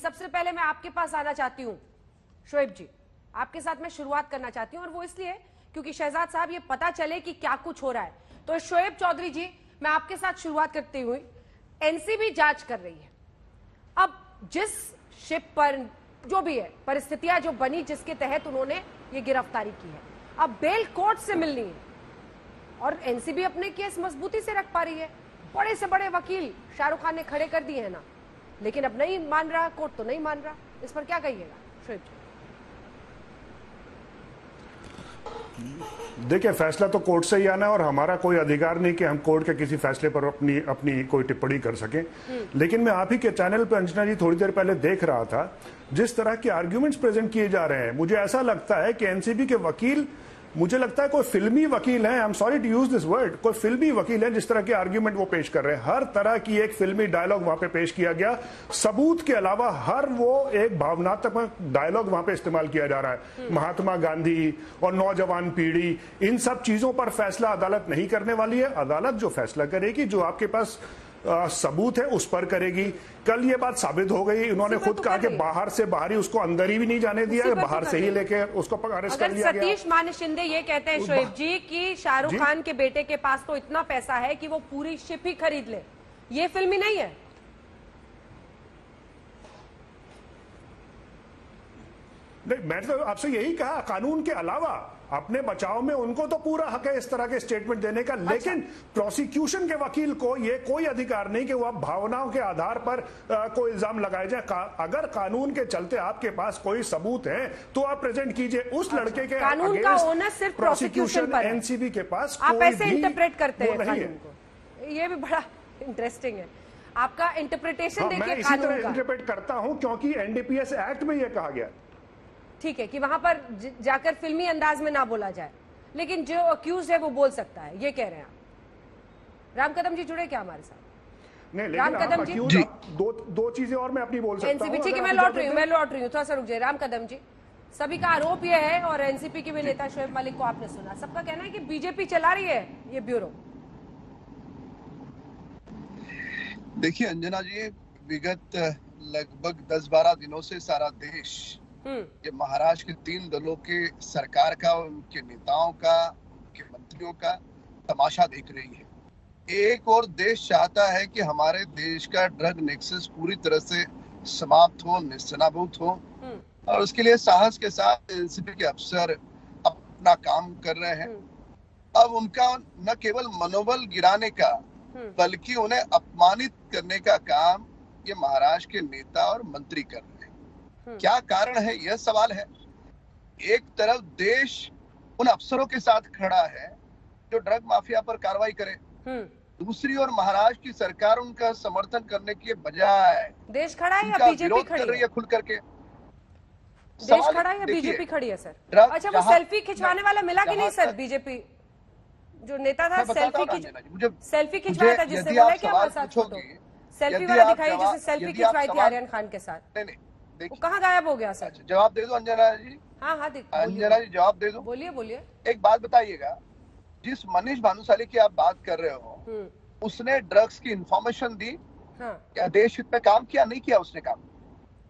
सबसे पहले मैं आपके पास आना चाहती हूँ शोएब जी, आपके साथ मैं शुरुआत करना चाहती हूँ और वो इसलिए क्योंकि शहजाद साहब ये पता चले कि क्या कुछ हो रहा है। तो शोएब चौधरी जी, मैं आपके साथ शुरुआत करती हुई, एनसीबी जांच कर रही है। अब जिस शिप पर जो भी है परिस्थितियां जो बनी जिसके तहत उन्होंने ये गिरफ्तारी की है, अब बेल कोर्ट से मिलनी है और एनसीबी अपने केस मजबूती से रख पा रही है। बड़े से बड़े वकील शाहरुख खान ने खड़े कर दिए हैं ना, लेकिन अब नहीं मान रहा, कोर्ट तो नहीं मान रहा। इस पर क्या कहिएगा शोएब जी? देखिए, फैसला तो कोर्ट से ही आना है और हमारा कोई अधिकार नहीं कि हम कोर्ट के किसी फैसले पर अपनी अपनी कोई टिप्पणी कर सकें। लेकिन मैं आप ही के चैनल पर अंजना जी थोड़ी देर पहले देख रहा था, जिस तरह के आर्ग्यूमेंट्स प्रेजेंट किए जा रहे हैं, मुझे ऐसा लगता है कि एनसीबी के वकील, मुझे लगता है कोई फिल्मी वकील है, I am sorry to use this word, कोई फिल्मी वकील है जिस तरह के आर्ग्यूमेंट वो पेश कर रहे हैं। हर तरह की एक फिल्मी डायलॉग वहां पे पेश किया गया, सबूत के अलावा हर वो एक भावनात्मक डायलॉग वहां पे इस्तेमाल किया जा रहा है। महात्मा गांधी और नौजवान पीढ़ी, इन सब चीजों पर फैसला अदालत नहीं करने वाली है। अदालत जो फैसला करेगी, जो आपके पास सबूत है उस पर करेगी। कल ये बात साबित हो गई, उन्होंने खुद कहा कि बाहर से बाहर ही उसको अंदर ही भी नहीं जाने दिया, बाहर से ही लेके उसको अरेस्ट कर लिया गया। सतीश माने शिंदे ये कहते हैं शोएब जी कि शाहरुख खान के बेटे के पास तो इतना पैसा है कि वो पूरी शिप ही खरीद ले, ये फिल्मी नहीं है? नहीं, मैं तो आपसे यही कहा, कानून के अलावा अपने बचाव में उनको तो पूरा हक है इस तरह के स्टेटमेंट देने का। लेकिन प्रोसिक्यूशन के वकील को ये कोई अधिकार नहीं कि वो आप भावनाओं के आधार पर कोई इल्जाम लगाए जाए। अगर कानून के चलते आपके पास कोई सबूत है तो आप प्रेजेंट कीजिए। उस लड़के के कानून का ओनर सिर्फ प्रोसिक्यूशन पर है, एनसीबी के पास आप ऐसे इंटरप्रेट करते हैं कानून को। ये भी बड़ा इंटरेस्टिंग है आपका इंटरप्रिटेशन। देखिए, इसी तरह इंटरप्रेट करता हूं क्योंकि एनडीपीएस एक्ट में यह कहा गया, ठीक है, कि वहां पर जाकर फिल्मी अंदाज में ना बोला जाए, लेकिन जो अक्यूज है वो बोल सकता है, ये कह रहे हैं आप। राम कदम जी जुड़े क्या हमारे साथ? नहीं, राम कदम जी, दो चीजें और मैं अपनी बोल सकता हूं। एनसीपी, ठीक है, मैं लौट रही हूँ, थोड़ा सा रुक जाए। राम कदम जी, सभी का आरोप यह है और एनसीपी के भी नेता शोएब मलिक को आपने सुना, सबका कहना है कि बीजेपी चला रही है ये ब्यूरो। देखिए अंजना जी, विगत लगभग 10-12 दिनों से सारा देश ये महाराष्ट्र के 3 दलों के सरकार का, उनके नेताओं का, उनके मंत्रियों का तमाशा देख रही है। एक और देश चाहता है कि हमारे देश का ड्रग नेक्सस पूरी तरह से समाप्त हो, निस्सनाबूद हो, और उसके लिए साहस के साथ एनसीबी के अफसर अपना काम कर रहे हैं। अब उनका न केवल मनोबल गिराने का बल्कि उन्हें अपमानित करने का काम ये महाराष्ट्र के नेता और मंत्री कर रहे हैं। क्या कारण है, यह सवाल है। एक तरफ देश उन अफसरों के साथ खड़ा है जो ड्रग माफिया पर कार्रवाई करे, दूसरी ओर महाराष्ट्र की सरकार उनका समर्थन करने के बजाय देश खड़ा है या बीजेपी खड़ी कर रही है खुल करके। देश खड़ा है या बीजेपी खड़ी है सर? अच्छा, वो सेल्फी खिंचवाने वाला मिला कि नहीं सर? बीजेपी जो नेता था सेल्फी खिंचवाया था, जिससे बोला क्या हमारे साथ फोटो सेल्फी वाला दिखाई, जिससे सेल्फी खिंचवाई थी आर्यन खान के साथ, वो कहाँ गायब हो गया सर? जवाब दे दो अंजना जी। हाँ, अंजना जी जवाब दे दो। बोलिए। एक बात बताइएगा, जिस मनीष भानुशाली की आप बात कर रहे हो, उसने ड्रग्स की इंफॉर्मेशन दी। हाँ। क्या देश हित में काम किया? नहीं किया उसने काम।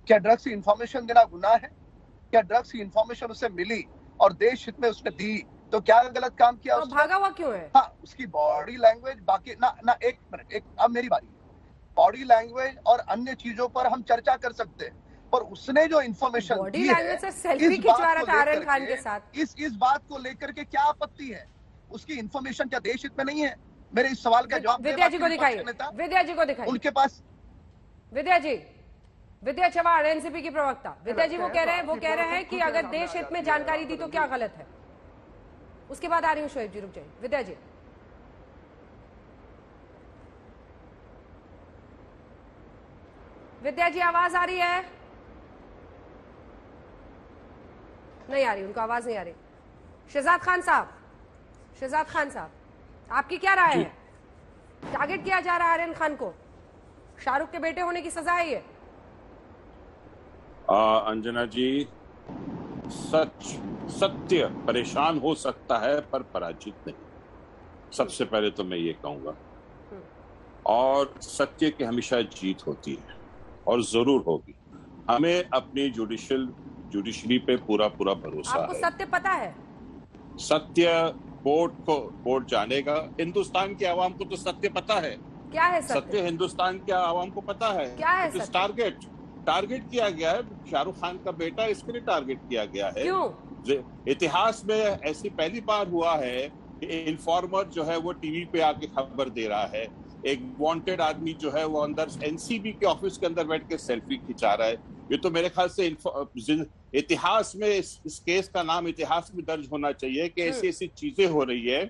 क्या ड्रग्स की इंफॉर्मेशन देना गुनाह है? क्या ड्रग्स की इंफॉर्मेशन उसे मिली और देश हित में उसने दी तो क्या गलत काम किया? तो भागा हुआ क्यों है? हाँ, उसकी बॉडी लैंग्वेज, बाकी ना एक मिनट, अब मेरी बारी। बॉडी लैंग्वेज और अन्य चीजों पर हम चर्चा कर सकते हैं, पर उसने जो इन्फॉर्मेशन दी है, सेल्फी खिंचवा रहा था आर्यन खान के साथ, इस बात को लेकर के क्या आपत्ति है? उसकी इन्फॉर्मेशन क्या देश हित में नहीं है? मेरे इस सवाल का जवाब विद्या जी को दिखाइए, विद्या जी को दिखाइए उनके पास। विद्या चव्हाण, एनसीपी की प्रवक्ता विद्या जी, वो कह रहे हैं कि अगर देश हित में जानकारी दी तो क्या गलत है? उसके बाद आ रही हूँ शोएब जी, रुक जाइए। विद्या जी, विद्या जी आवाज आ रही है? नहीं आ रही, उनको आवाज नहीं आ रही। शहजाद खान साहब, आपकी क्या राय है? टारगेट किया जा रहा है आर्यन खान को, शाहरुख के बेटे होने की सजा है ये? अंजना जी, सत्य परेशान हो सकता है पर पराजित नहीं, सबसे पहले तो मैं ये कहूंगा। और सत्य की हमेशा जीत होती है और जरूर होगी। हमें अपनी जुडिशरी पे पूरा भरोसा आपको है। सत्य पता है? सत्य कोर्ट जानेगा। हिंदुस्तान की आवाम को तो सत्य पता है। क्या है सत्य? हिंदुस्तान की आवाम को पता है। क्या है सत्य? टारगेट किया गया है। शाहरुख खान का बेटा इसके लिए टारगेट किया गया है। क्यों? इतिहास में ऐसी पहली बार हुआ है कि इन्फॉर्मर जो है वो टीवी पे आके खबर दे रहा है। एक वांटेड आदमी जो है वो अंदर एनसीबी के ऑफिस के अंदर बैठ के सेल्फी खिंचा रहा है। ये तो मेरे ख्याल से इतिहास में इस केस का नाम इतिहास में दर्ज होना चाहिए कि ऐसी ऐसी चीजें हो रही है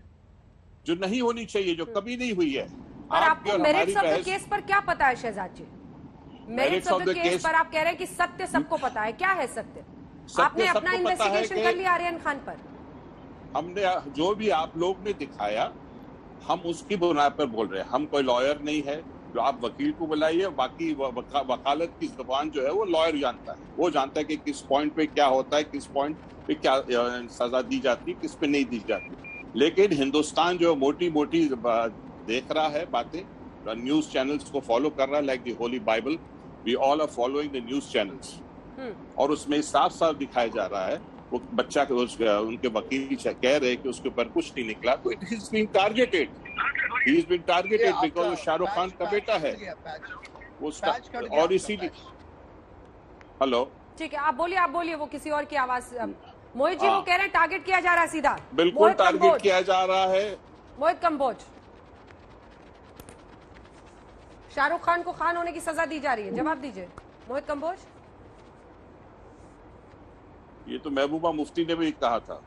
जो नहीं होनी चाहिए, जो कभी नहीं हुई है। पर आपको मेरिट्स ऑफ द केस पर क्या पता है शहजाद जी? मेरिट्स ऑफ द केस पर आप कह रहे हैं कि सत्य सबको पता है। क्या है सत्य? आपने अपना इन्वेस्टिगेशन कर लिया आर्यन खान पर? हमने जो भी आप लोग ने दिखाया हम उसकी बुनियाद पर बोल रहे हैं। हम कोई लॉयर नहीं है। जो आप वकील को बुलाइए, बाकी वकालत की जुबान जो है वो लॉयर जानता है। वो जानता है कि किस पॉइंट पे क्या होता है, किस पॉइंट पे क्या सजा दी जाती है, किस पे नहीं दी जाती। लेकिन हिंदुस्तान जो मोटी मोटी देख रहा है बातें, न्यूज चैनल्स को फॉलो कर रहा है like the holy Bible. We all are following the news channels. और उसमें साफ साफ दिखाया जा रहा है वो बच्चा उनके वकील कह रहे हैं कि उसके ऊपर कुछ नहीं निकला, तो it is being targeted. He is being targeted because वो शाहरुख खान का बेटा है। वो और इसीलिए हेलो ठीक है, आप बोलिए। वो किसी और की आवाज। मोहित जी वो कह रहे हैं टारगेट किया जा रहा है सीधा। बिल्कुल टारगेट किया जा रहा है। मोहित कंबोज, शाहरुख खान को खान होने की सजा दी जा रही है, जवाब दीजिए मोहित कंबोज। ये तो महबूबा मुफ्ती ने भी कहा था।